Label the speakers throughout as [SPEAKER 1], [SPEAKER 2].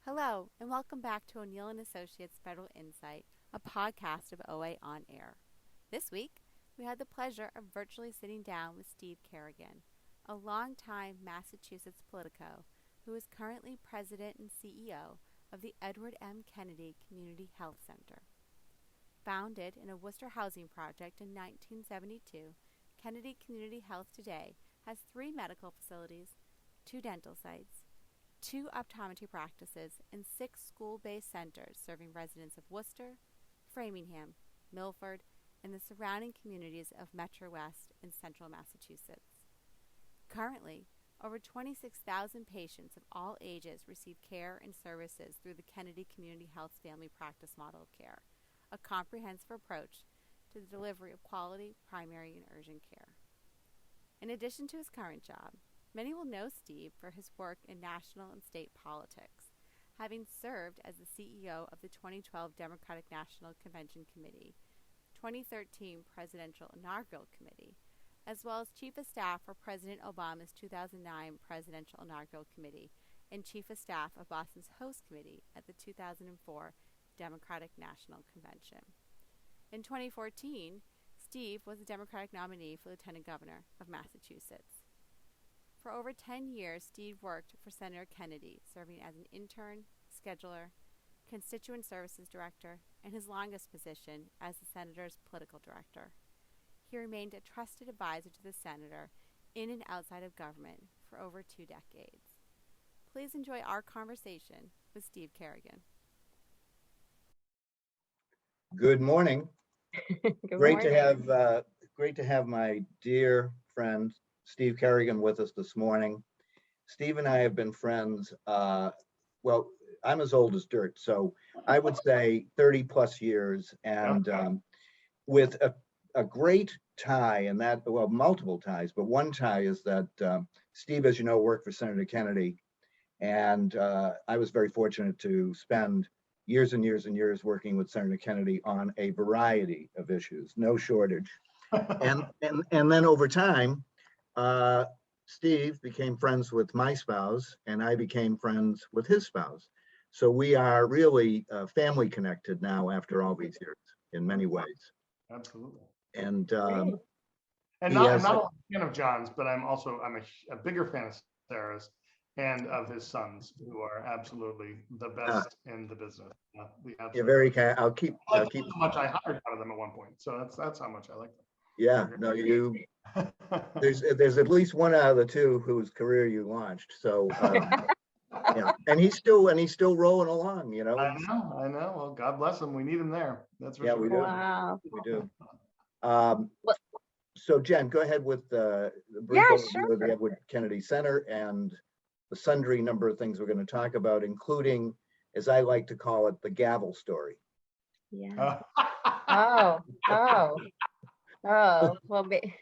[SPEAKER 1] Hello, and welcome back to O'Neill & Associates Federal Insight, a podcast of OA On Air. This week, we had the pleasure of virtually sitting down with Steve Kerrigan, a longtime Massachusetts Politico who is currently President and CEO of the Edward M. Kennedy Community Health Center. Founded in a Worcester housing project in 1972, Kennedy Community Health today has 3 medical facilities, 2 dental sites, 2 optometry practices, and 6 school-based centers serving residents of Worcester, Framingham, Milford, and the surrounding communities of Metro West and Central Massachusetts. Currently, over 26,000 patients of all ages receive care and services through the Kennedy Community Health Family Practice Model of Care, a comprehensive approach to the delivery of quality primary and urgent care. In addition to his current job, many will know Steve for his work in national and state politics, having served as the CEO of the 2012 Democratic National Convention Committee, 2013 Presidential Inaugural Committee, as well as Chief of Staff for President Obama's 2009 Presidential Inaugural Committee and Chief of Staff of Boston's Host Committee at the 2004 Democratic National Convention. In 2014, Steve was the Democratic nominee for Lieutenant Governor of Massachusetts. For over 10 years, Steve worked for Senator Kennedy, serving as an intern, scheduler, constituent services director, and his longest position as the senator's political director. He remained a trusted advisor to the senator in and outside of government for over 2 decades. Please enjoy our conversation with Steve Kerrigan.
[SPEAKER 2] Good morning.
[SPEAKER 3] Good
[SPEAKER 2] Great
[SPEAKER 3] morning.
[SPEAKER 2] to have my dear friend Steve Kerrigan with us this morning. Steve and I have been friends. Well, I'm as old as dirt, so I would say 30 plus years, and with a great tie, and that, well, multiple ties, but one tie is that Steve, as you know, worked for Senator Kennedy, and I was very fortunate to spend years and years and years working with Senator Kennedy on a variety of issues, no shortage. And then over time, Steve became friends with my spouse, and I became friends with his spouse. So we are really family connected now after all these years in many ways.
[SPEAKER 4] Absolutely.
[SPEAKER 2] And
[SPEAKER 4] not only a fan of John's, but I'm a bigger fan of Sarah's and of his sons, who are absolutely the best in the business.
[SPEAKER 2] You're very kind. I'll keep
[SPEAKER 4] how much I hired out of them at one point. So that's how much I like them.
[SPEAKER 2] Yeah, no, there's at least one out of the 2 whose career you launched. So yeah, and he's still rolling along, you know.
[SPEAKER 4] I know. Well, God bless him. We need him there. That's for
[SPEAKER 2] yeah,
[SPEAKER 4] sure.
[SPEAKER 2] We do.
[SPEAKER 3] Wow.
[SPEAKER 2] We do. So Jen, go ahead with the brief overview of the Edward Kennedy Center and the sundry number of things we're going to talk about, including, as I like to call it, the gavel story.
[SPEAKER 3] Yeah. Well, maybe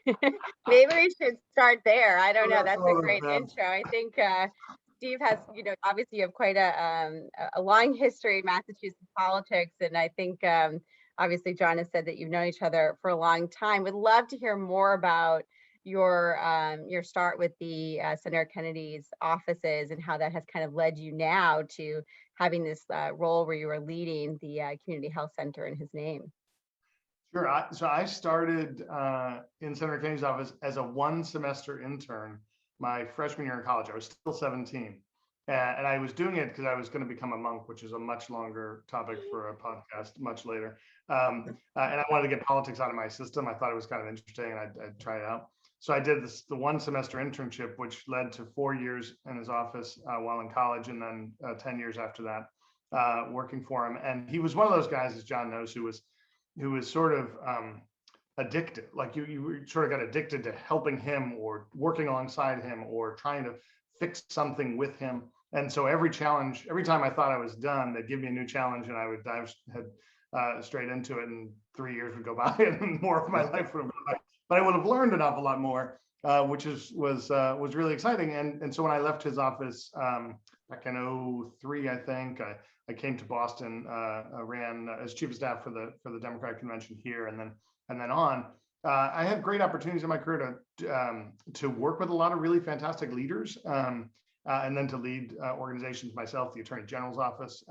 [SPEAKER 3] we should start there. I don't know. That's a great intro. I think Steve has, obviously you have quite a long history in Massachusetts politics, and I think obviously John has said that you've known each other for a long time. Would love to hear more about your start with the Senator Kennedy's offices and how that has kind of led you now to having this role where you are leading the Community Health Center in his name.
[SPEAKER 4] Sure. So I started in Senator Kennedy's office as a 1-semester intern my freshman year in college. I was still 17. And I was doing it because I was going to become a monk, which is a much longer topic for a podcast much later. And I wanted to get politics out of my system. I thought it was kind of interesting, and I'd try it out. So I did the 1-semester internship, which led to 4 years in his office while in college, and then 10 years after that working for him. And he was one of those guys, as John knows, who was sort of addicted. Like you sort of got addicted to helping him or working alongside him or trying to fix something with him. And so every time I thought I was done, they'd give me a new challenge, and I would dive straight into it, and 3 years would go by and more of my life would have gone by. But I would have learned an awful lot more, which was really exciting. And so when I left his office back in 2003, I think, I came to Boston, ran as chief of staff for the Democratic Convention here, and then on. I had great opportunities in my career to work with a lot of really fantastic leaders. and then to lead organizations myself, the Attorney General's office,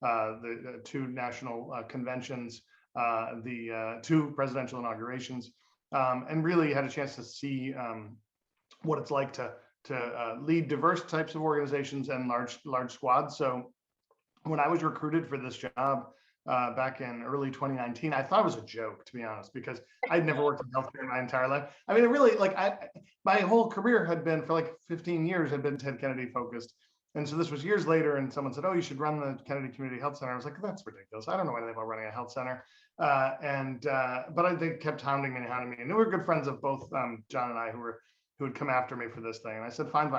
[SPEAKER 4] the two national conventions, the two presidential inaugurations, and really had a chance to see what it's like to lead diverse types of organizations and large squads. So when I was recruited for this job back in early 2019, I thought it was a joke, to be honest, because I'd never worked in healthcare in my entire life. I mean, it really, like, my whole career had been, for like 15 years, had been Ted Kennedy focused. And so this was years later, and someone said, "Oh, you should run the Kennedy Community Health Center." I was like, "That's ridiculous. I don't know anything about running a health center." But they kept hounding me. And they were good friends of both John and I, who had come after me for this thing. And I said, fine.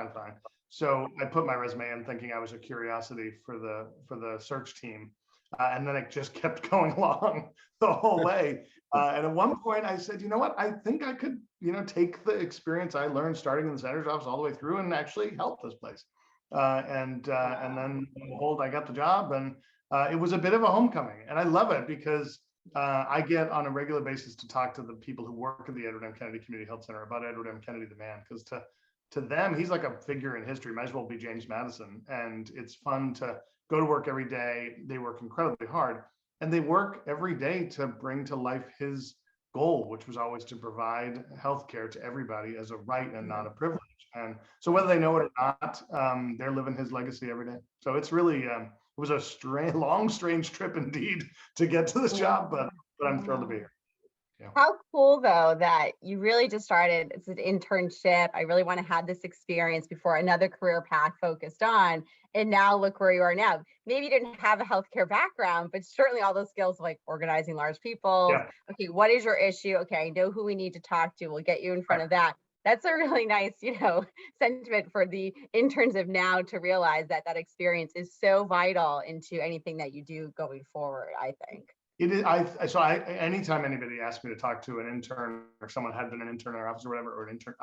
[SPEAKER 4] So I put my resume in thinking I was a curiosity for the search team. And then it just kept going along the whole way. And at one point I said, you know what, I think I could, take the experience I learned starting in the senator's office all the way through and actually help this place. And then behold, I got the job, and it was a bit of a homecoming. And I love it because I get on a regular basis to talk to the people who work at the Edward M. Kennedy Community Health Center about Edward M. Kennedy, the man, because to them, he's like a figure in history, might as well be James Madison. And it's fun to go to work every day. They work incredibly hard, and they work every day to bring to life his goal, which was always to provide healthcare to everybody as a right and not a privilege. And so whether they know it or not, they're living his legacy every day. So it's really, it was a long, strange trip indeed to get to this job, but I'm thrilled to be here. Yeah.
[SPEAKER 3] How cool though that you really just started, it's an internship. I really want to have this experience before another career path focused on, and now look where you are now. Maybe you didn't have a healthcare background, but certainly all those skills like organizing large people.
[SPEAKER 4] Yeah.
[SPEAKER 3] Okay, what is your issue? Okay, I know who we need to talk to. We'll get you in front of that. That's a really nice, sentiment for the interns of now to realize that that experience is so vital into anything that you do going forward, I think.
[SPEAKER 4] It is. Anytime anybody asks me to talk to an intern or someone had been an intern in our office or whatever, or an intern,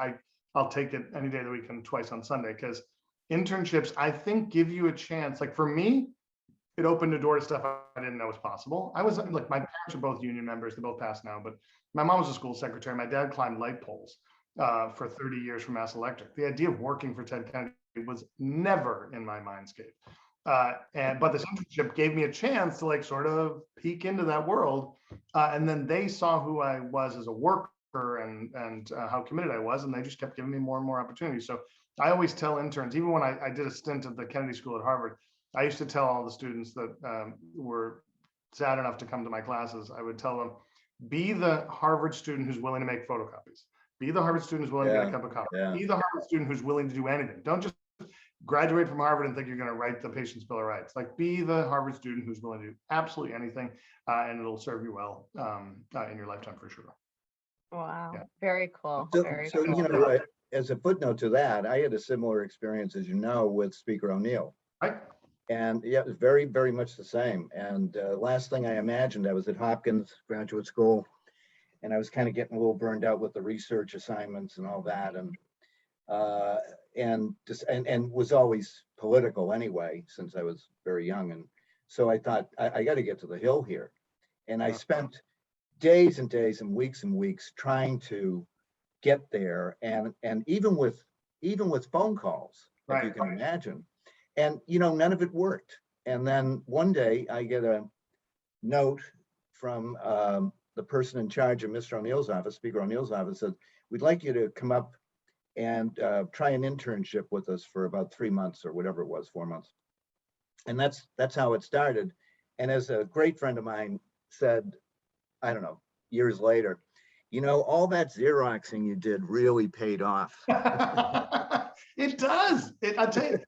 [SPEAKER 4] I'll take it any day of the week and twice on Sunday, because internships, I think, give you a chance. Like for me, it opened a door to stuff I didn't know was possible. I was like, my parents are both union members. They both passed now, but my mom was a school secretary. My dad climbed light poles for 30 years for Mass Electric. The idea of working for Ted Kennedy was never in my mindscape. But this internship gave me a chance to like sort of peek into that world. And then they saw who I was as a worker and how committed I was. And they just kept giving me more and more opportunities. So I always tell interns, even when I did a stint at the Kennedy School at Harvard, I used to tell all the students that were sad enough to come to my classes, I would tell them, be the Harvard student who's willing to make photocopies. Be the Harvard student who's willing to get a cup of coffee. Yeah. Be the Harvard student who's willing to do anything. Don't just graduate from Harvard and think you're going to write the patient's bill of rights. Like, be the Harvard student who's willing to do absolutely anything, and it'll serve you well in your lifetime for sure.
[SPEAKER 3] Wow, yeah. Very cool.
[SPEAKER 2] So,
[SPEAKER 3] very
[SPEAKER 2] so
[SPEAKER 3] cool.
[SPEAKER 2] You know, as a footnote to that, I had a similar experience, as you know, with Speaker O'Neill.
[SPEAKER 4] Right.
[SPEAKER 2] And yeah, it was very, very much the same. And last thing I imagined, I was at Hopkins Graduate School, and I was kind of getting a little burned out with the research assignments and all that, and was always political anyway, since I was very young. And so I thought, I got to get to the Hill here. And I spent days and days and weeks trying to get there, and even with phone calls, if you can imagine. And none of it worked. And then one day I get a note from the person in charge of Mr. O'Neill's office, Speaker O'Neill's office, said, "We'd like you to come up and try an internship with us for about 3 months," or whatever it was, 4 months. And that's how it started. And as a great friend of mine said, I don't know, years later, all that Xeroxing you did really paid off.
[SPEAKER 4] It does. I tell you,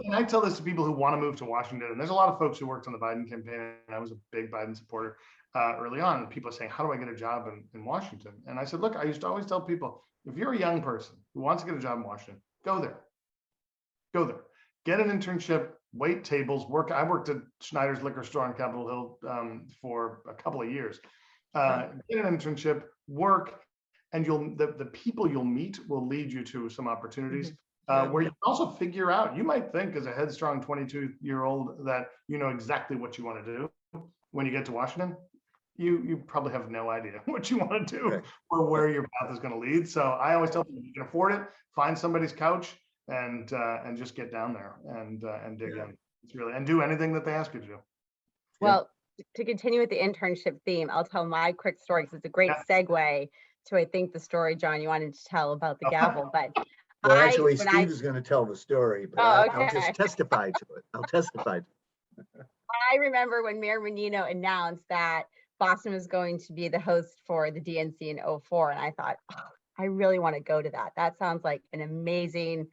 [SPEAKER 4] and I tell this to people who want to move to Washington. And there's a lot of folks who worked on the Biden campaign, and I was a big Biden supporter early on. And people are saying, "How do I get a job in Washington?" And I said, "Look, I used to always tell people, if you're a young person who wants to get a job in Washington, go there. Get an internship, wait tables, work. I worked at Schneider's liquor store on Capitol Hill for a couple of years. Get an internship, work, and the people you'll meet will lead you to some opportunities where you can also figure out. You might think as a headstrong 22-year-old that you know exactly what you want to do. When you get to Washington, you probably have no idea what you want to do or where your path is going to lead. So I always tell people, you can afford it, find somebody's couch and just get down there and dig in. It's really, and do anything that they ask you to do.
[SPEAKER 3] Well, to continue with the internship theme, I'll tell my quick story because it's a great segue to, I think, the story, John, you wanted to tell about the gavel. But
[SPEAKER 2] well, actually, Steve is going to tell the story, but I'll just testify to it. I'll testify to it.
[SPEAKER 3] I remember when Mayor Menino announced that Boston was going to be the host for the DNC in 2004, and I thought, oh, I really want to go to that. That sounds like an amazing,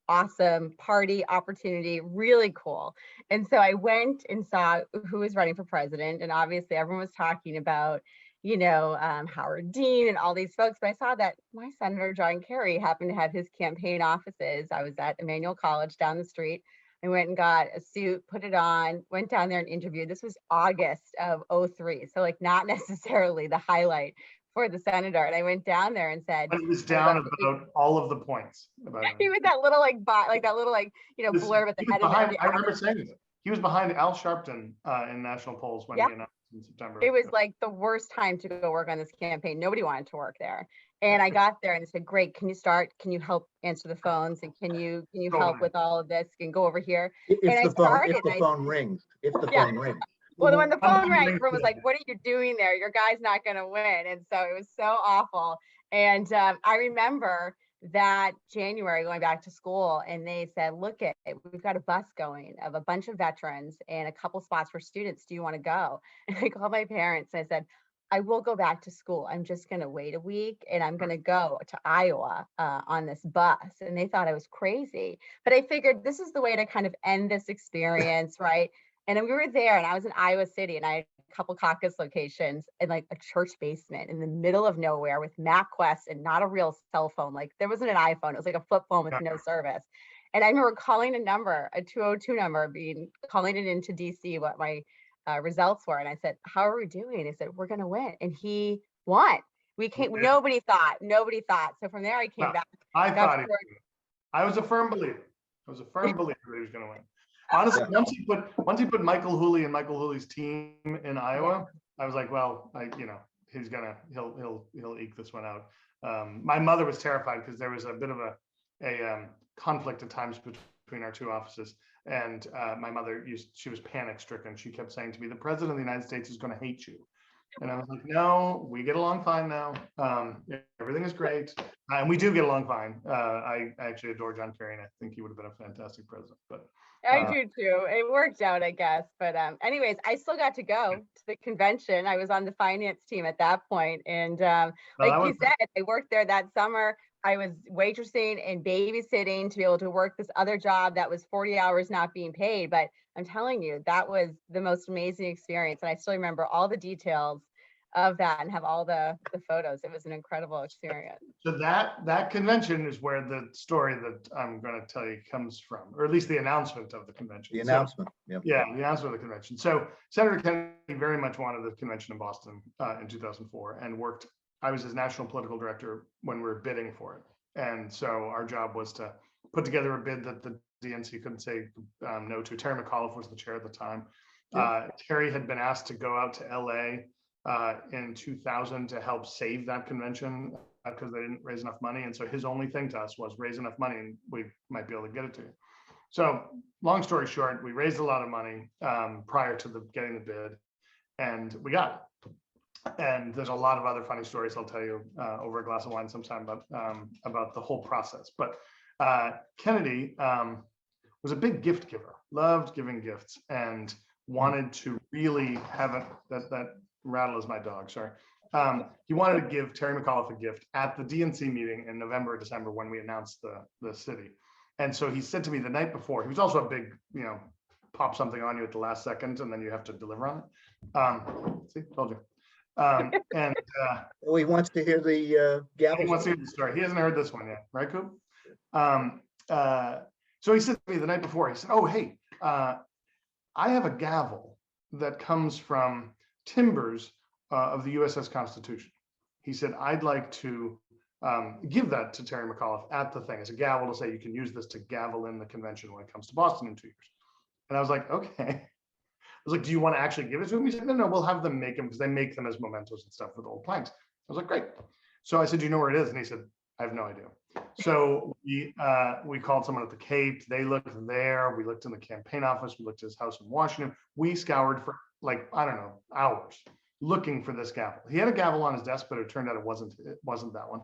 [SPEAKER 3] awesome party opportunity, really cool. And so I went and saw who was running for president, and obviously everyone was talking about, you know, Howard Dean and all these folks, but I saw that my Senator John Kerry happened to have his campaign offices. I was at Emmanuel College down the street. I went and got a suit, put it on, went down there and interviewed. This was August of 2003, so like not necessarily the highlight for the senator. And I went down there and said,
[SPEAKER 4] but it was down about all of the points.
[SPEAKER 3] He was that little you know, blurb at the head of it.
[SPEAKER 4] I remember saying this. He was behind Al Sharpton in national polls when he announced in September.
[SPEAKER 3] It was like the worst time to go work on this campaign. Nobody wanted to work there. And I got there and they said, great, can you start? Can you help answer the phones? And can you help with all of this? Can go over here?
[SPEAKER 2] If the phone rings.
[SPEAKER 3] Well, when the phone rang, everyone was like, what are you doing there? Your guy's not going to win. And so it was so awful. And I remember that January going back to school, and they said, look, we've got a bus going of a bunch of veterans and a couple spots for students. Do you want to go? And I called my parents and I said, I will go back to school. I'm just going to wait a week and I'm going to go to Iowa on this bus. And they thought I was crazy, but I figured this is the way to kind of end this experience, right? And then we were there and I was in Iowa City and I had a couple caucus locations in like a church basement in the middle of nowhere with MapQuest and not a real cell phone. Like there wasn't an iPhone. It was like a flip phone with no service. And I remember calling a number, a 202 number, calling it into DC, what my results were. And I said, how are we doing? They said, we're going to win. And he won. We came, nobody thought. So from there I came back.
[SPEAKER 4] I was a firm believer. That he was going to win. Honestly, once he put Michael Hooley and Michael Hooley's team in Iowa, I was like, well, he'll eke this one out. My mother was terrified because there was a bit of a conflict at times between our two offices. And my mother she was panic stricken. She kept saying to me, the president of the United States is going to hate you. And I was like, no, we get along fine now. Everything is great. And we do get along fine. I actually adore John Kerry, and I think he would have been a fantastic president. But
[SPEAKER 3] I do too. It worked out, I guess. But anyways, I still got to go to the convention. I was on the finance team at that point. And like you said, I worked there that summer. I was waitressing and babysitting to be able to work this other job that was 40 hours not being paid. But I'm telling you, that was the most amazing experience. And I still remember all the details of that and have all the photos. It was an incredible experience.
[SPEAKER 4] So that convention is where the story that I'm going to tell you comes from, or at least the announcement of the convention.
[SPEAKER 2] The announcement.
[SPEAKER 4] The announcement of the convention. So Senator Kennedy very much wanted the convention in Boston in 2004 and worked. I was his national political director when we were bidding for it. And so our job was to put together a bid that the DNC couldn't say no to. Terry McAuliffe was the chair at the time. Terry had been asked to go out to LA in 2000 to help save that convention because they didn't raise enough money. And so his only thing to us was raise enough money and we might be able to get it to you. So long story short, we raised a lot of money prior to getting the bid, and we got it. And there's a lot of other funny stories I'll tell you over a glass of wine sometime about the whole process. But Kennedy was a big gift giver, loved giving gifts, and wanted to really have it. That rattle is my dog, sorry. He wanted to give Terry McAuliffe a gift at the DNC meeting in November or December when we announced the city. And so he said to me the night before, he was also a big, pop something on you at the last second and then you have to deliver on it. See, told you.
[SPEAKER 2] He wants to hear the gavel.
[SPEAKER 4] He wants to hear the story. He hasn't heard this one yet, right, Coop? So he said to me the night before, he said, oh, hey, I have a gavel that comes from timbers of the USS Constitution. He said, I'd like to give that to Terry McAuliffe at the thing as a gavel to say you can use this to gavel in the convention when it comes to Boston in 2 years. And I was like, okay. I was like, do you want to actually give it to him? He said, no, we'll have them make them because they make them as mementos and stuff with old planks. I was like, great. So I said, do you know where it is? And he said, I have no idea. So we called someone at the Cape. They looked there. We looked in the campaign office. We looked at his house in Washington. We scoured for like, I don't know, hours looking for this gavel. He had a gavel on his desk, but it turned out it wasn't that one.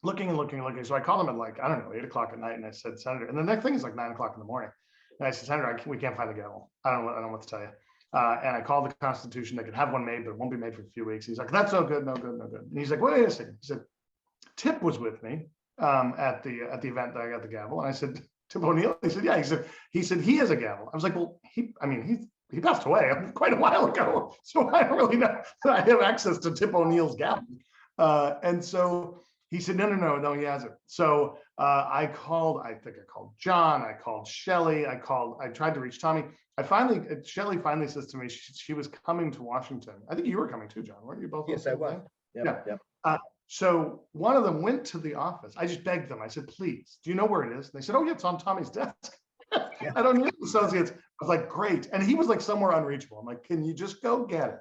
[SPEAKER 4] Looking and looking and looking. So I called him at like, I don't know, 8 o'clock at night, and I said, Senator, and the next thing is like 9 o'clock in the morning. And I said, Senator, we can't find the gavel. I don't know what to tell you. And I called the Constitution. They could have one made, but it won't be made for a few weeks. He's like, that's no good, no good, no good. And he's like, wait a second. He said, Tip was with me at the event that I got the gavel. And I said, Tip O'Neill? He said, yeah. He said he has a gavel. I was like, well, he passed away quite a while ago. So I don't really know that I have access to Tip O'Neill's gavel. And so he said, no, he hasn't. So I called John, I called Shelley, I tried to reach Tommy. Shelley finally says to me, she was coming to Washington. I think you were coming too, John, weren't you both?
[SPEAKER 2] Yes, I was.
[SPEAKER 4] Yep. So one of them went to the office. I just begged them. I said, please, do you know where it is? And they said, oh, yeah, it's on Tommy's desk.
[SPEAKER 2] Yeah.
[SPEAKER 4] I don't need associates. I was like, great. And he was like somewhere unreachable. I'm like, can you just go get it,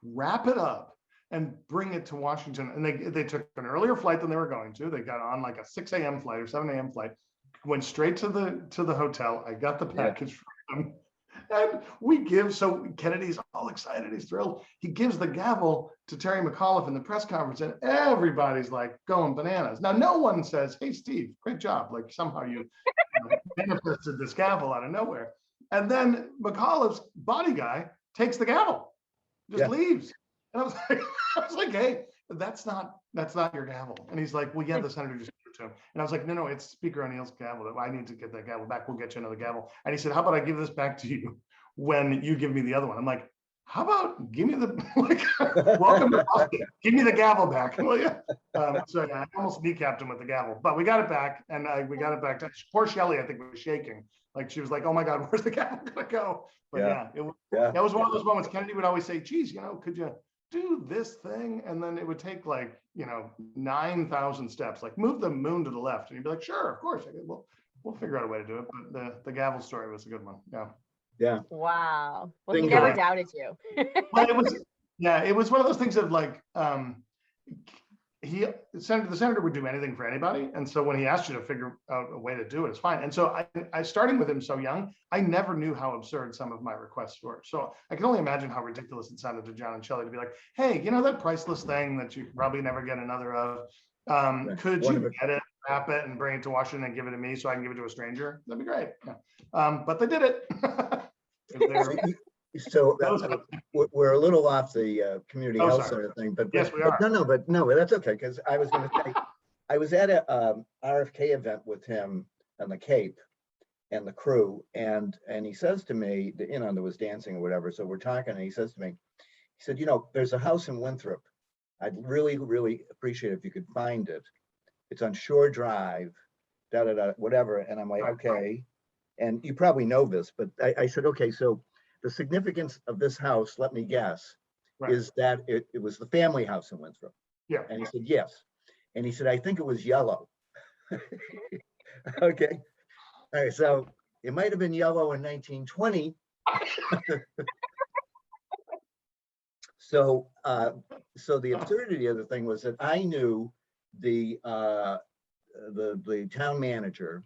[SPEAKER 4] wrap it up, and bring it to Washington? And they took an earlier flight than they were going to. They got on like a 6 a.m. flight or 7 a.m. flight, went straight to the hotel. I got the package from them. And so Kennedy's all excited. He's thrilled. He gives the gavel to Terry McAuliffe in the press conference, and everybody's like going bananas. Now, no one says, hey, Steve, great job. Like somehow you manifested this gavel out of nowhere. And then McAuliffe's body guy takes the gavel, just leaves. And I was like, hey, that's not your gavel. And he's like, well, yeah, the senator just gave it to him. And I was like, no, it's Speaker O'Neill's gavel. I need to get that gavel back. We'll get you another gavel. And he said, how about I give this back to you when you give me the other one? I'm like, how about give me the welcome to Boston. Give me the gavel back. Well, yeah. So yeah, I almost kneecapped him with the gavel, but we got it back, and we got it back. Poor Shelley, I think, was shaking. Like she was like, oh my God, where's the gavel gonna go? But that was one of those moments. Kennedy would always say, geez, could you do this thing? And then it would take like 9,000 steps, like move the moon to the left, and he'd be like, sure, of course. We'll figure out a way to do it. But the gavel story was a good one.
[SPEAKER 2] Yeah.
[SPEAKER 3] Wow. Well, he never doubted you.
[SPEAKER 4] Well, it was one of those things of like, the senator would do anything for anybody. And so when he asked you to figure out a way to do it, it's fine. And so I starting with him so young, I never knew how absurd some of my requests were. So I can only imagine how ridiculous it sounded to John and Shelley to be like, hey, that priceless thing that you probably never get another of, could you get it, wrap it, and bring it to Washington and give it to me so I can give it to a stranger? That'd be great. Yeah. But they did it.
[SPEAKER 2] So we're a little off the community health center thing, but
[SPEAKER 4] yes, we are.
[SPEAKER 2] No, that's okay, because I was going to say, I was at a RFK event with him on the Cape and the crew, and he says to me, there was dancing or whatever, so we're talking, and he says to me, he said, there's a house in Winthrop. I'd really, really appreciate it if you could find it. It's on Shore Drive, whatever. And I'm like, okay. And you probably know this, but I said, okay, so the significance of this house, let me guess, is that it was the family house in Winthrop.
[SPEAKER 4] Yeah.
[SPEAKER 2] And he said, yes. And he said, I think it was yellow. Okay. All right. So it might have been yellow in 1920. So the absurdity of the thing was that I knew the town manager,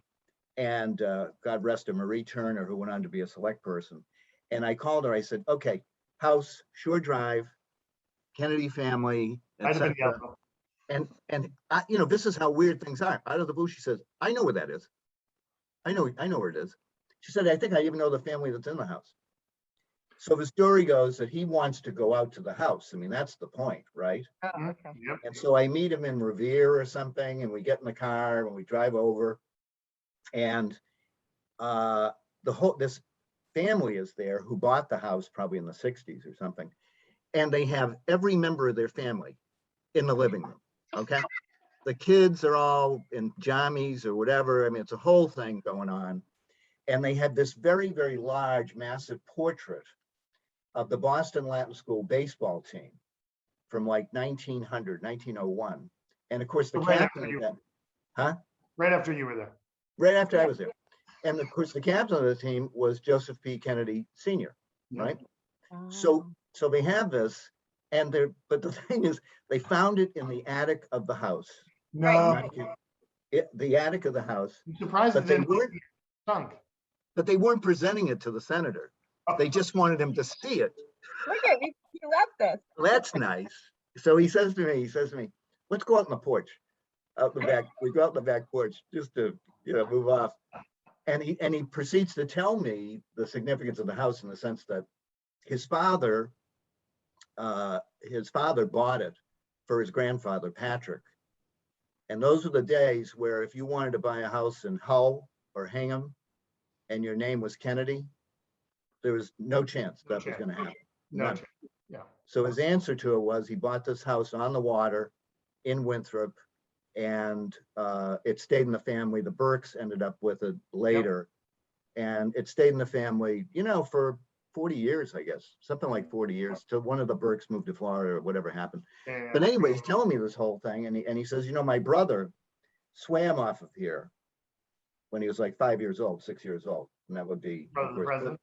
[SPEAKER 2] and God rest her, Marie Turner, who went on to be a select person. And I called her. I said, okay, house, Shore Drive, Kennedy family, etc. And this is how weird things are. Out of the blue, she says, I know where that is. I know where it is. She said, I think I even know the family that's in the house. So the story goes that he wants to go out to the house. I mean, that's the point, right?
[SPEAKER 3] Oh, okay.
[SPEAKER 4] Yep.
[SPEAKER 2] And so I meet him in Revere or something, and we get in the car and we drive over, and this family is there who bought the house probably in the 60s or something, and they have every member of their family in the living room. Okay, the kids are all in jammies or whatever. I mean, it's a whole thing going on, and they had this very, very large, massive portrait of the Boston Latin School baseball team from like 1901. And of course, the captain of that,
[SPEAKER 4] right after you were there.
[SPEAKER 2] Right after I was there. And of course, the captain of the team was Joseph P. Kennedy Sr., right? So they have this, but the thing is, they found it in the attic of the house.
[SPEAKER 4] No.
[SPEAKER 2] the attic of the house,
[SPEAKER 4] I'm surprised
[SPEAKER 2] but
[SPEAKER 4] it
[SPEAKER 2] they
[SPEAKER 4] didn't
[SPEAKER 2] weren't,
[SPEAKER 4] stunk.
[SPEAKER 2] but they weren't presenting it to the senator. They just wanted him to see it.
[SPEAKER 3] Look at you, you love this.
[SPEAKER 2] Well, that's nice. So he says to me, let's go out on the porch, out the back. We go out the back porch just to, move off. And he proceeds to tell me the significance of the house in the sense that his father bought it for his grandfather, Patrick. And those were the days where if you wanted to buy a house in Hull or Hingham and your name was Kennedy, there was no chance that was going to happen.
[SPEAKER 4] No,
[SPEAKER 2] None.
[SPEAKER 4] yeah.
[SPEAKER 2] So his answer to it was he bought this house on the water in Winthrop, and it stayed in the family. The Burkes ended up with it later, and it stayed in the family, for 40 years, I guess, something like 40 years, till one of the Burkes moved to Florida or whatever happened.
[SPEAKER 4] Yeah.
[SPEAKER 2] But anyway, he's telling me this whole thing, and he says, my brother swam off of here when he was like 5 years old, 6 years old, and that would be
[SPEAKER 4] Brother, the president.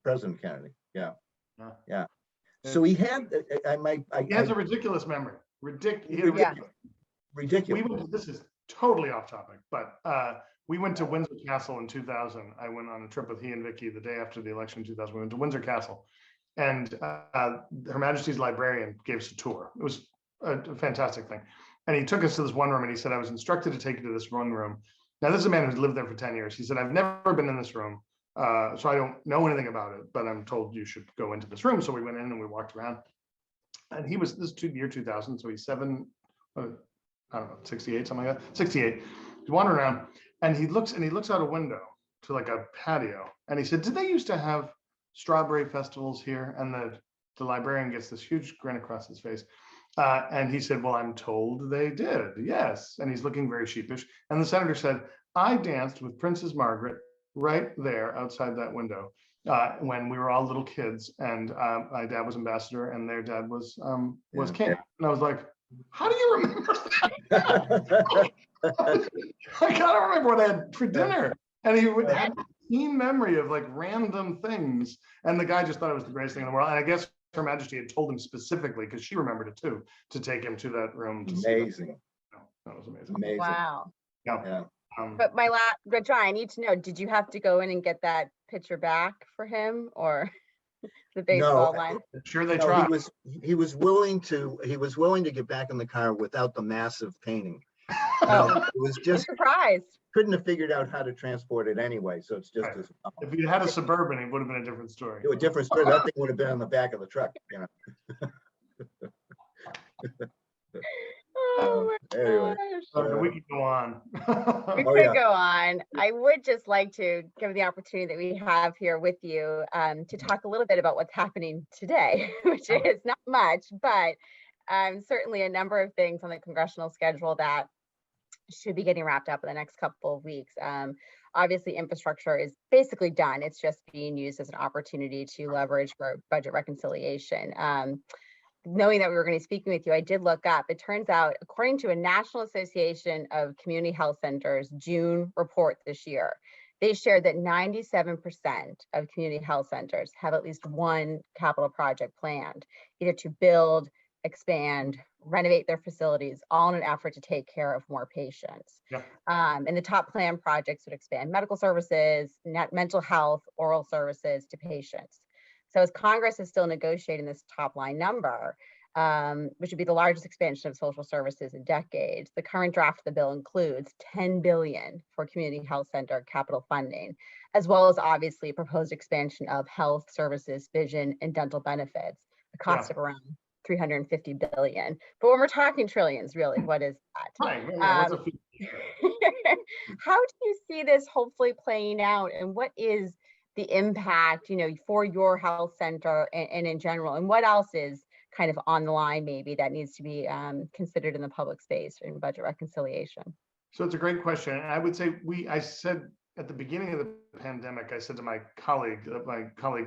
[SPEAKER 2] President Kennedy. Yeah.
[SPEAKER 4] Yeah.
[SPEAKER 2] Yeah. So he had,
[SPEAKER 4] He has a ridiculous memory. Ridiculous.
[SPEAKER 3] Yeah.
[SPEAKER 2] ridiculous.
[SPEAKER 4] This is totally off topic, but we went to Windsor Castle in 2000. I went on a trip with he and Vicky the day after the election in 2000. We went to Windsor Castle, and Her Majesty's librarian gave us a tour. It was a fantastic thing. And he took us to this one room, and he said, I was instructed to take you to this one room. Now, this is a man who's lived there for 10 years. He said, I've never been in this room, so I don't know anything about it, but I'm told you should go into this room. So we went in and we walked around. And he was, this year 2000, so he's I don't know, 68, something like that, 68. He's wandering around, and he looks out a window to like a patio. And he said, did they used to have strawberry festivals here? And the librarian gets this huge grin across his face. And he said, well, I'm told they did, yes. And he's looking very sheepish. And the senator said, I danced with Princess Margaret right there outside that window when we were all little kids. And my dad was ambassador and their dad was king. And I was like, how do you remember that? I gotta remember what I had for dinner. And he had a keen memory of like random things. And the guy just thought it was the greatest thing in the world. And I guess Her Majesty had told him specifically, because she remembered it too, to take him to that room.
[SPEAKER 2] Amazing.
[SPEAKER 4] That was amazing.
[SPEAKER 2] Amazing.
[SPEAKER 3] Wow.
[SPEAKER 2] Yeah.
[SPEAKER 3] But John, I need to know, did you have to go in and get that picture back for him, or the baseball line?
[SPEAKER 4] Sure, they tried.
[SPEAKER 2] He was willing to get back in the car without the massive painting.
[SPEAKER 3] Oh,
[SPEAKER 2] It was just
[SPEAKER 3] I'm surprised.
[SPEAKER 2] couldn't have figured out how to transport it anyway. So it's just
[SPEAKER 4] Right. If you had a Suburban, it would have been a different story.
[SPEAKER 2] a different story. That thing would have been on the back of the truck,
[SPEAKER 3] Oh my
[SPEAKER 2] Anyway.
[SPEAKER 3] gosh.
[SPEAKER 4] We could go on.
[SPEAKER 3] We
[SPEAKER 2] Oh,
[SPEAKER 3] could
[SPEAKER 2] yeah.
[SPEAKER 3] go on. I would just like to give the opportunity that we have here with you to talk a little bit about what's happening today, which is not much, but certainly a number of things on the congressional schedule that should be getting wrapped up in the next couple of weeks. Obviously, infrastructure is basically done. It's just being used as an opportunity to leverage for budget reconciliation. Knowing that we were going to be speaking with you, I did look up. It turns out, according to a National Association of Community Health Centers June report this year, they shared that 97% of community health centers have at least one capital project planned, either to build, expand, renovate their facilities, all in an effort to take care of more patients.
[SPEAKER 4] Yep.
[SPEAKER 3] And the top planned projects would expand medical services, mental health, oral services to patients. So as Congress is still negotiating this top line number, which would be the largest expansion of social services in decades, the current draft of the bill includes $10 billion for community health center capital funding, as well as obviously a proposed expansion of health services, vision, and dental benefits, a cost of around $350 billion. But when we're talking trillions, really, what is that?
[SPEAKER 4] Right.
[SPEAKER 3] How do you see this hopefully playing out, and what is the impact, for your health center and in general, and what else is kind of on the line maybe that needs to be considered in the public space in budget reconciliation?
[SPEAKER 4] So it's a great question. And I would say I said at the beginning of the pandemic, I said to my colleague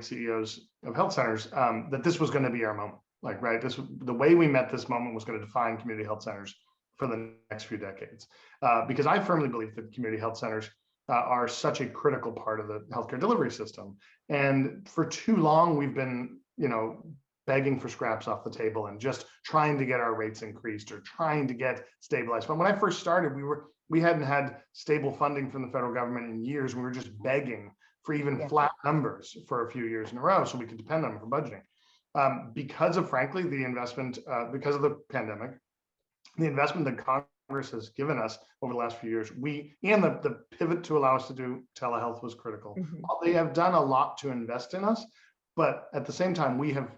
[SPEAKER 4] CEOs of health centers, that this was going to be our moment. Like, right, the way we met this moment was going to define community health centers for the next few decades. Because I firmly believe that community health centers are such a critical part of the healthcare delivery system. And for too long, we've been, begging for scraps off the table and just trying to get our rates increased or trying to get stabilized. But when I first started, We hadn't had stable funding from the federal government in years. We were just begging for even flat numbers for a few years in a row so we could depend on them for budgeting. Because of, frankly, the investment, because of the pandemic, the investment that Congress has given us over the last few years, and the pivot to allow us to do telehealth was critical. They have done a lot to invest in us, but at the same time, we have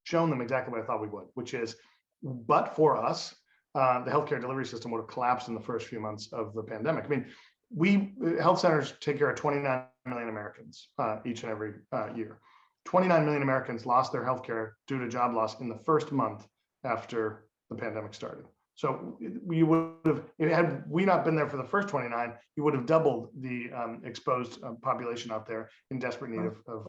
[SPEAKER 4] shown them exactly what I thought we would, which is, but for us, the healthcare delivery system would have collapsed in the first few months of the pandemic. I mean, health centers take care of 29 million Americans each and every year. 29 million Americans lost their healthcare due to job loss in the first month after the pandemic started. So we would have, had we not been there for the first 29, you would have doubled the exposed population out there in desperate need of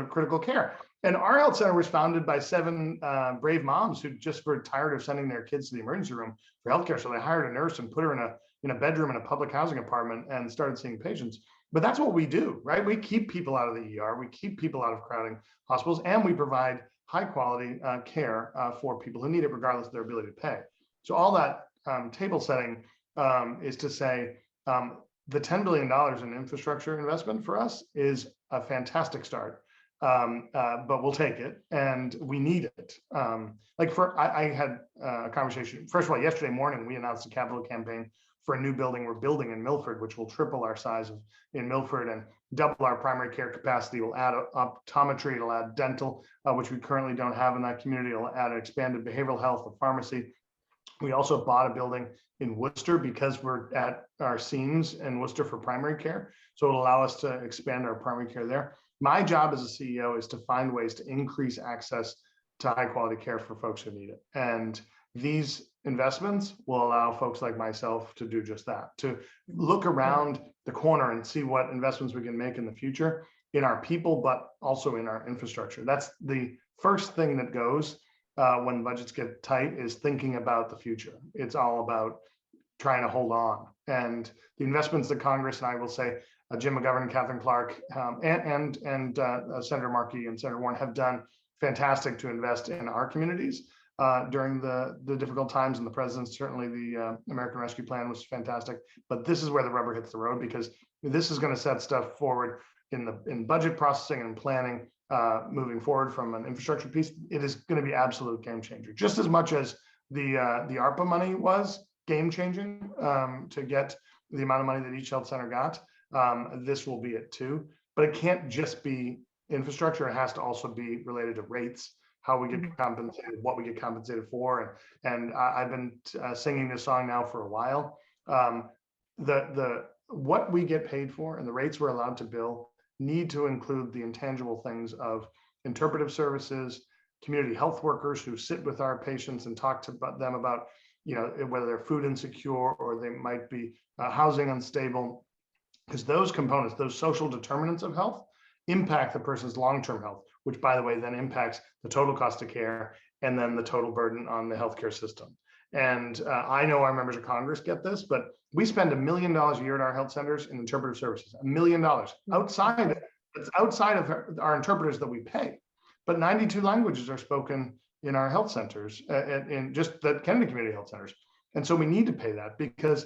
[SPEAKER 4] critical care. And our health center was founded by 7 brave moms who just were tired of sending their kids to the emergency room for healthcare. So they hired a nurse and put her in a bedroom in a public housing apartment and started seeing patients. But that's what we do, right? We keep people out of the ER, we keep people out of crowding hospitals, and we provide high quality care for people who need it, regardless of their ability to pay. So all that table setting is to say, the $10 billion in infrastructure investment for us is a fantastic start. But we'll take it, and we need it. I had a conversation. First of all, yesterday morning, we announced a capital campaign for a new building we're building in Milford, which will triple our size in Milford and double our primary care capacity. Will add optometry, it'll add dental, which we currently don't have in that community. It'll add expanded behavioral health, a pharmacy. We also bought a building in Worcester because we're at our seams in Worcester for primary care. So it'll allow us to expand our primary care there. My job as a CEO is to find ways to increase access to high quality care for folks who need it. And these investments will allow folks like myself to do just that, to look around the corner and see what investments we can make in the future in our people, but also in our infrastructure. That's the first thing that goes when budgets get tight, is thinking about the future. It's all about trying to hold on. And the investments that Congress, and I will say, Jim McGovern and Catherine Clark and Senator Markey and Senator Warren have done fantastic to invest in our communities during the difficult times. And the president, certainly the American Rescue Plan was fantastic. But this is where the rubber hits the road, because this is going to set stuff forward in budget processing and planning moving forward from an infrastructure piece. It is going to be absolute game changer, just as much as the ARPA money was game changing to get the amount of money that each health center got. This will be it too, but it can't just be infrastructure. It has to also be related to rates, how we get compensated, what we get compensated for. And I've been singing this song now for a while. What we get paid for and the rates we're allowed to bill need to include the intangible things of interpretive services, community health workers who sit with our patients and talk to them about, whether they're food insecure or they might be housing unstable. Because those components, those social determinants of health, impact the person's long-term health, which, by the way, then impacts the total cost of care and then the total burden on the healthcare system. And I know our members of Congress get this, but we spend $1 million a year at our health centers in interpretive services. $1 million outside of our interpreters that we pay. But 92 languages are spoken in our health centers, in just the Kennedy community health centers. And so we need to pay that, because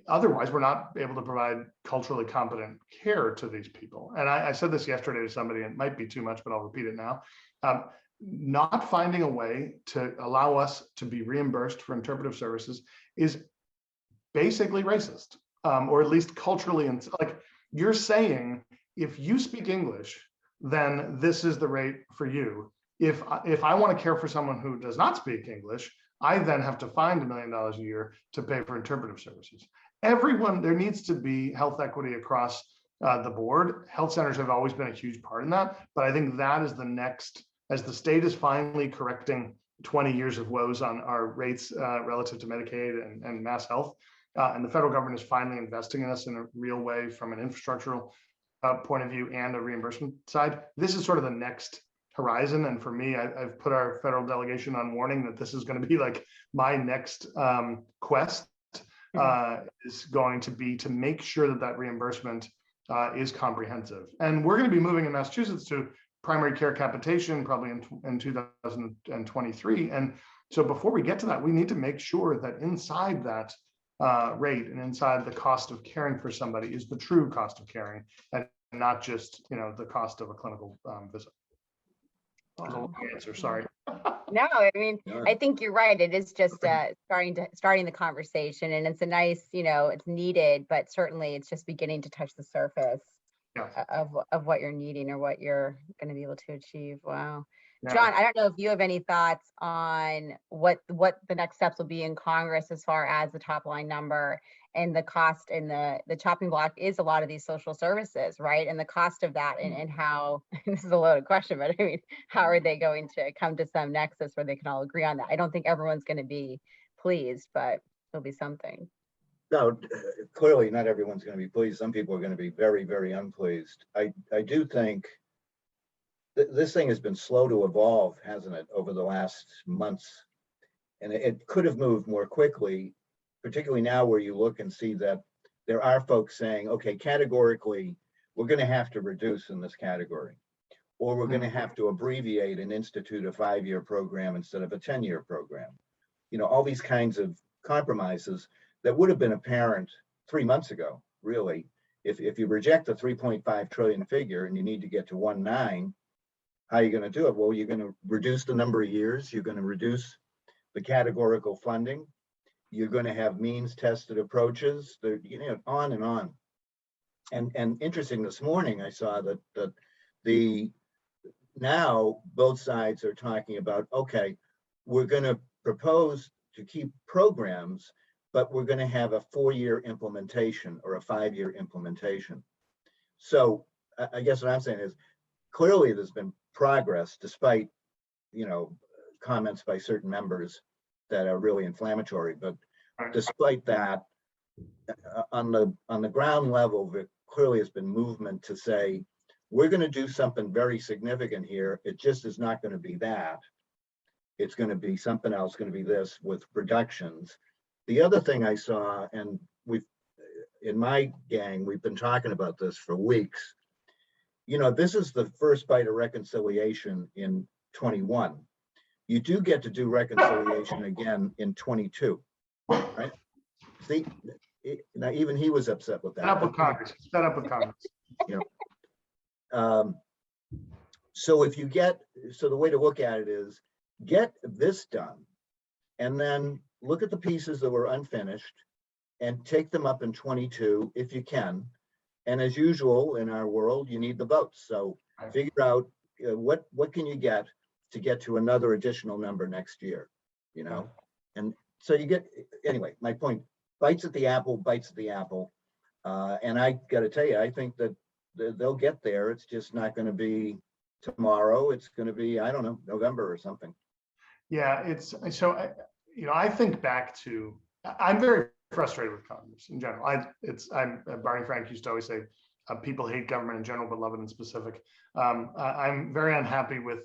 [SPEAKER 4] otherwise we're not able to provide culturally competent care to these people. And I said this yesterday to somebody, and it might be too much, but I'll repeat it now. Not finding a way to allow us to be reimbursed for interpretive services is basically racist, or at least culturally. And like you're saying, if you speak English, then this is the rate for you. If I want to care for someone who does not speak English, I then have to find $1 million a year to pay for interpretive services. There needs to be health equity across the board. Health centers have always been a huge part in that, but I think that is the next, as the state is finally correcting 20 years of woes on our rates relative to Medicaid and mass health, and the federal government is finally investing in us in a real way from an infrastructural point of view and a reimbursement side. This is sort of the next horizon. And for me, I've put our federal delegation on warning that this is going to be like my next quest is going to be to make sure that reimbursement is comprehensive. And we're going to be moving in Massachusetts to primary care capitation probably in 2023. And so before we get to that, we need to make sure that inside that rate and inside the cost of caring for somebody is the true cost of caring, and not just, the cost of a clinical visit. That was a long answer, sorry.
[SPEAKER 3] No, I mean,
[SPEAKER 2] Yeah.
[SPEAKER 3] I think you're right. It is just starting the conversation, and it's a nice, it's needed, but certainly it's just beginning to touch the surface
[SPEAKER 4] Yeah.
[SPEAKER 3] of what you're needing or what you're going to be able to achieve. Wow.
[SPEAKER 4] Yeah.
[SPEAKER 3] John, I don't know if you have any thoughts on what the next steps will be in Congress as far as the top line number and the cost, and the chopping block is a lot of these social services, right? And the cost of that, and how, this is a loaded question, but I mean, how are they going to come to some nexus where they can all agree on that? I don't think everyone's going to be pleased, but it'll be something.
[SPEAKER 2] No, clearly not everyone's going to be pleased. Some people are going to be very, very unpleased. I do think this thing has been slow to evolve, hasn't it, over the last months? And it could have moved more quickly, particularly now where you look and see that there are folks saying, okay, categorically, we're going to have to reduce in this category, or we're going to have to abbreviate and institute a 5-year program instead of a 10-year program. All these kinds of compromises that would have been apparent 3 months ago, really. If you reject the 3.5 trillion figure and you need to get to 1.9, how are you going to do it? Well, you're going to reduce the number of years. You're going to reduce the categorical funding. You're going to have means tested approaches, on and on. And interesting, this morning I saw that now both sides are talking about, okay, we're going to propose to keep programs, but we're going to have a 4-year implementation or a 5-year implementation. So I guess what I'm saying is, clearly there's been progress despite, comments by certain members that are really inflammatory. But despite that, on the ground level, there clearly has been movement to say, we're going to do something very significant here. It just is not going to be that. It's going to be something else, going to be this with reductions. The other thing I saw, and in my gang, we've been talking about this for weeks. This is the first bite of reconciliation in 21. You do get to do reconciliation again in 22, right? See, now even he was upset with that.
[SPEAKER 4] Fed up with Congress. Fed up with Congress.
[SPEAKER 2] So the way to look at it is, get this done, and then look at the pieces that were unfinished and take them up in 22 if you can. And as usual in our world, you need the votes. So figure out what can you get to get to another additional number next year, And so you get, anyway, my point, bites at the apple. And I got to tell you, I think that they'll get there. It's just not going to be tomorrow. It's going to be, I don't know, November or something.
[SPEAKER 4] Yeah, I think back to, I'm very frustrated with Congress in general. Barney Frank used to always say, people hate government in general, but love it in specific. I'm very unhappy with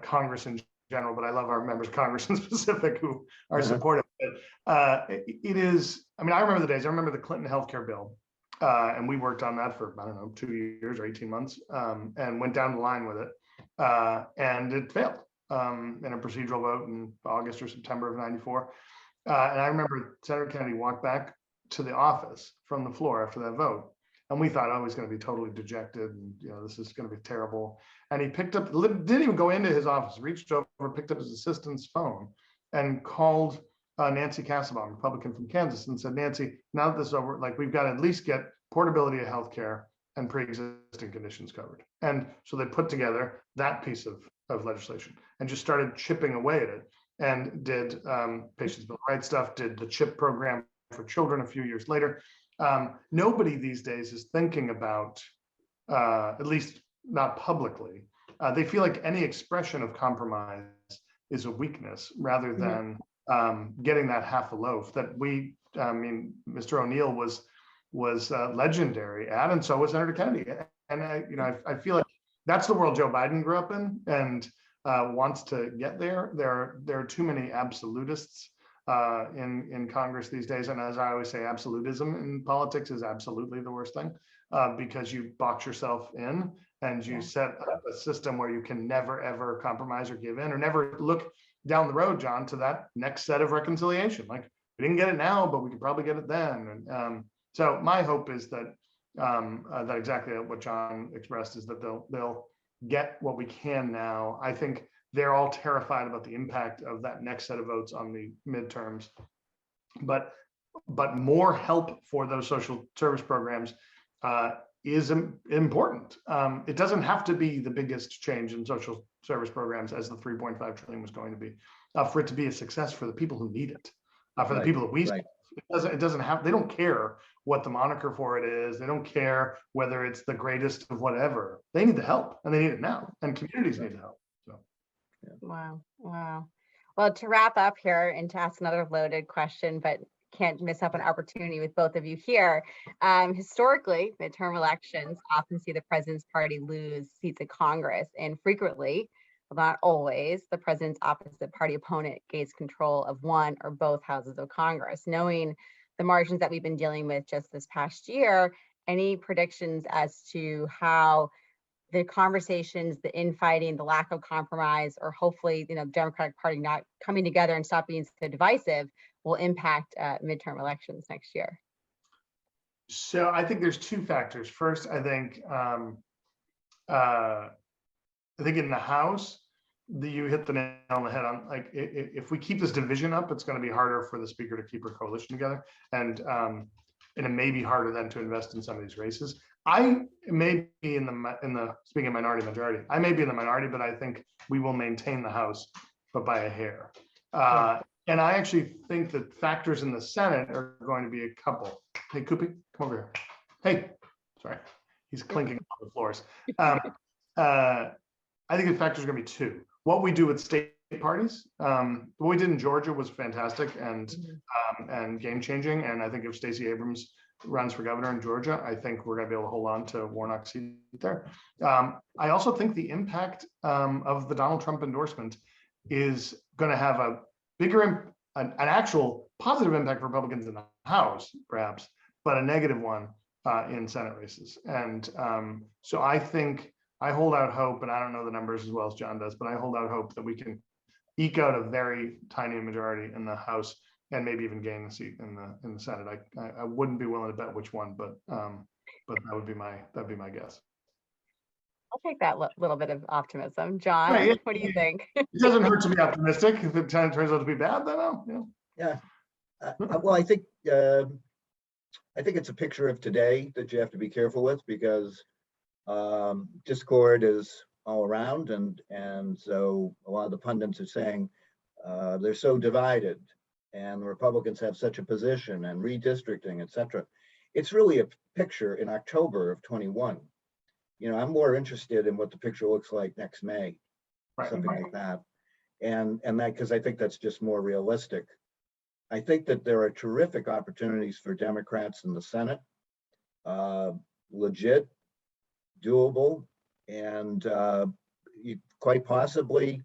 [SPEAKER 4] Congress in general, but I love our members of Congress in specific who are supportive. It is, I remember the days, I remember the Clinton healthcare bill, and we worked on that for, 2 years or 18 months, and went down the line with it, and it failed in a procedural vote in August or September of '94. And I remember Senator Kennedy walked back to the office from the floor after that vote. And we thought, oh, he's going to be totally dejected. And, this is going to be terrible. And he didn't even go into his office, reached over, picked up his assistant's phone and called Nancy Kassebaum, Republican from Kansas, and said, Nancy, now that this is over, we've got to at least get portability of healthcare and pre-existing conditions covered. And so they put together that piece of legislation and just started chipping away at it. And did Patients' Bill of Rights stuff, did the CHIP program for children a few years later. Nobody these days is thinking about, at least not publicly, they feel like any expression of compromise is a weakness rather than getting that half a loaf that Mr. O'Neill was legendary at, and so was Senator Kennedy. And I feel like that's the world Joe Biden grew up in, and wants to get there. There are too many absolutists in Congress these days, and as I always say, absolutism in politics is absolutely the worst thing, because you box yourself in and you set up a system where you can never ever compromise or give in or never look down the road, John, to that next set of reconciliation. we didn't get it now, but we could probably get it then. And so my hope is that that exactly what John expressed is that they'll get what we can now. I think they're all terrified about the impact of that next set of votes on the midterms, but more help for those social service programs is important. It doesn't have to be the biggest change in social service programs as the 3.5 trillion was going to be for it to be a success for the people who need it, for the people that we serve. It doesn't have, they don't care what the moniker for it is. They don't care whether it's the greatest of whatever. They need the help, and they need it now, and communities need the help. So,
[SPEAKER 3] yeah. Wow. Well, to wrap up here and to ask another loaded question, but can't miss up an opportunity with both of you here. Historically, midterm elections often see the president's party lose seats in Congress, and frequently, well, not always, the president's opposite party opponent gains control of one or both houses of Congress. Knowing the margins that we've been dealing with just this past year, any predictions as to how the conversations, the infighting, the lack of compromise, or hopefully, Democratic Party not coming together and stop being so divisive will impact midterm elections next year?
[SPEAKER 4] So I think there's two factors. First, I think in the House, you hit the nail on the head on, like, if we keep this division up, it's going to be harder for the Speaker to keep her coalition together, and it may be harder then to invest in some of these races. I may be in the speaking of minority majority, I may be in the minority, but I think we will maintain the House, but by a hair. And I actually think that factors in the Senate are going to be a couple. Hey, Koopy, come over here. Hey, sorry, he's clinking on the floors. I think the factors are going to be two. What we do with state parties, what we did in Georgia was fantastic and game changing. And I think if Stacey Abrams runs for governor in Georgia, I think we're going to be able to hold on to Warnock's seat there. I also think the impact of the Donald Trump endorsement is going to have a bigger, an actual positive impact for Republicans in the House, perhaps, but a negative one in Senate races. And so I think I hold out hope, and I don't know the numbers as well as John does, but I hold out hope that we can eke out a very tiny majority in the House and maybe even gain a seat in the Senate. I wouldn't be willing to bet which one, but that'd be my guess.
[SPEAKER 3] I'll take that little bit of optimism. John,
[SPEAKER 4] right,
[SPEAKER 3] what do you think?
[SPEAKER 4] It doesn't hurt to be optimistic. If it turns out to be bad, then
[SPEAKER 2] well, I think it's a picture of today that you have to be careful with, because discord is all around, and so a lot of the pundits are saying they're so divided, and the Republicans have such a position, and redistricting, etc. It's really a picture in October of 21. I'm more interested in what the picture looks like next May, something like that, and that, because I think that's just more realistic. I think that there are terrific opportunities for Democrats in the Senate, legit, doable, and quite possibly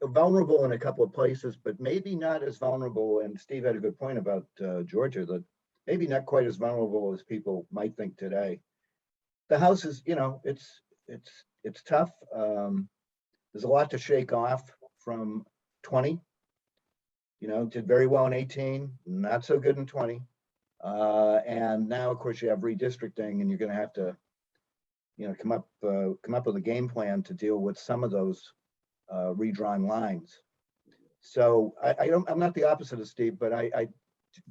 [SPEAKER 2] vulnerable in a couple of places, but maybe not as vulnerable. And Steve had a good point about Georgia, that maybe not quite as vulnerable as people might think today. The House is, it's tough. There's a lot to shake off from 20. Did very well in 18, not so good in 20. And now, of course, you have redistricting, and you're going to have to, come up with a game plan to deal with some of those redrawn lines. So I'm not the opposite of Steve, but I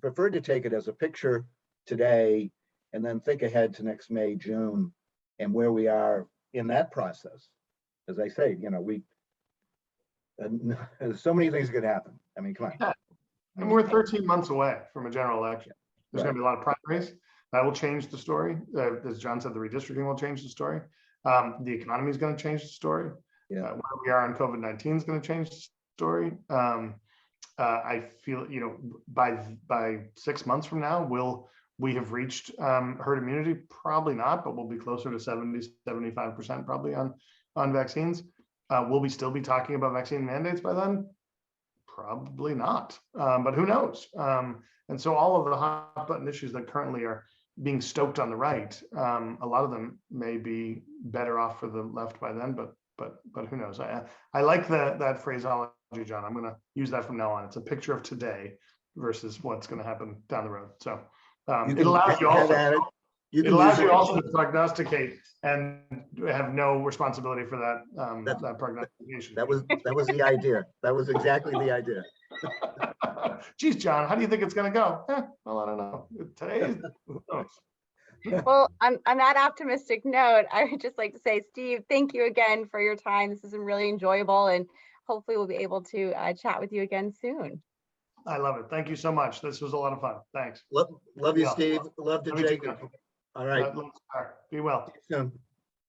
[SPEAKER 2] prefer to take it as a picture today, and then think ahead to next May, June, and where we are in that process. As I say, there's so many things that could happen. I mean, come on.
[SPEAKER 4] Yeah. And we're 13 months away from a general election. There's going to be a lot of primaries. That will change the story. As John said, the redistricting will change the story. The economy is going to change the story. Where we are on COVID-19 is going to change the story. I feel, by 6 months from now, we have reached herd immunity? Probably not, but we'll be closer to 70-75% probably on vaccines. Will we still be talking about vaccine mandates by then? Probably not, but who knows? And so all of the hot button issues that currently are being stoked on the right, a lot of them may be better off for the left by then, but who knows? I like that phraseology, John. I'm going to use that from now on. It's a picture of today. versus what's going to happen down the road. So
[SPEAKER 2] You
[SPEAKER 4] it
[SPEAKER 2] can
[SPEAKER 4] allows you
[SPEAKER 2] have
[SPEAKER 4] also.
[SPEAKER 2] at it. You
[SPEAKER 4] It
[SPEAKER 2] can
[SPEAKER 4] allows
[SPEAKER 2] use
[SPEAKER 4] you
[SPEAKER 2] it.
[SPEAKER 4] also to prognosticate and have no responsibility for that prognostication.
[SPEAKER 2] That was the idea. That was exactly the idea.
[SPEAKER 4] Geez, John, how do you think it's going to go? Well, I don't know. Today, who knows?
[SPEAKER 3] Well, on that optimistic note, I would just like to say, Steve, thank you again for your time. This has been really enjoyable, and hopefully we'll be able to chat with you again soon.
[SPEAKER 4] I love it. Thank you so much. This was a lot of fun. Thanks.
[SPEAKER 2] Love you,
[SPEAKER 4] Yeah.
[SPEAKER 2] Steve. Love to
[SPEAKER 4] Love you too,
[SPEAKER 2] Jacob.
[SPEAKER 4] John.
[SPEAKER 2] All right.
[SPEAKER 4] Be well.
[SPEAKER 2] See you soon.